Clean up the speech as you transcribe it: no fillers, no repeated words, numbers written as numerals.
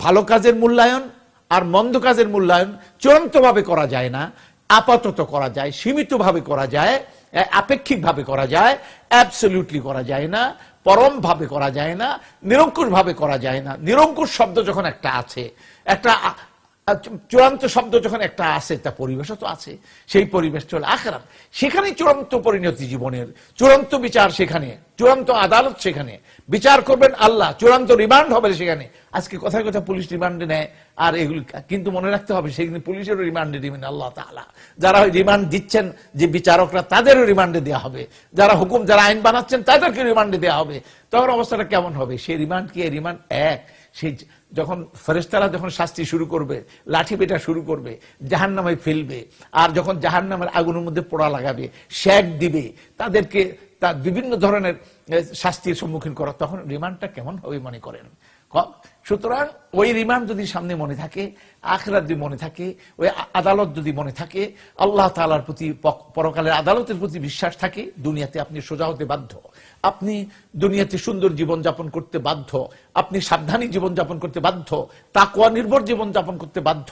ভালো কাজের মূল্যায়ন আর মন্দ কাজের মূল্যায়ন চূড়ান্তভাবে করা যায় না, আপাতত করা যায়, সীমিতভাবে করা যায়, আপেক্ষিকভাবে করা যায়, অ্যাবসলিউটলি করা যায় না, পরম ভাবে করা যায় না, নিরঙ্কুশ ভাবে করা যায় না। নিরঙ্কুশ শব্দ যখন একটা আছে, একটা চূড়ান্ত শব্দ যখন একটা আছে, তা পরিবেশও তো আছে। সেই পরিবেশ চলে আখিরাত, সেখানে চূড়ান্ত পরিণতি জীবনের, চূড়ান্ত বিচার সেখানে, চূড়ান্ত আদালত সেখানে, বিচার করবেন আল্লাহ, চূড়ান্ত রিমান্ড হবে সেখানে। আজকে কথায় কথা পুলিশ রিমান্ডে নেয় আর এগুলি, কিন্তু মনে রাখতে হবে সেখানে পুলিশেরও রিমান্ডে দিবেন আল্লাহ তাআলা। যারা রিমান্ড দিচ্ছেন যে বিচারকরা, তাদেরও রিমান্ডে দেওয়া হবে, যারা হুকুম, যারা আইন বানাচ্ছেন তাদেরকে রিমান্ডে দেওয়া হবে। তখন অবস্থাটা কেমন হবে? সেই রিমান্ড কি এই রিমান্ড এক? সেই যখন ফেরেশতারা যখন শাস্তি শুরু করবে, লাঠি পেটা শুরু করবে, জাহান্নামে ফেলবে, আর যখন জাহান্নামের আগুনের মধ্যে পোড়া লাগাবে, শেক দিবে, তাদেরকে তার বিভিন্ন ধরনের শাস্তির সম্মুখীন করা, তখন রিমান্ডটা কেমন হবে মনে করেন? সুতরাং ওই রিমান্ড যদি সামনে মনে থাকে, আখিরাত যদি মনে থাকে, ওই আদালত যদি মনে থাকে, আল্লাহ তাআলার প্রতি, পরকালের আদালতের প্রতি বিশ্বাস থাকে, দুনিয়াতে আপনি সোজা হতে বাধ্য, আপনি দুনিয়াতে সুন্দর জীবন যাপন করতে বাধ্য, আপনি সাবধানী জীবন যাপন করতে বাধ্য, তাকওয়া নির্ভর জীবন যাপন করতে বাধ্য।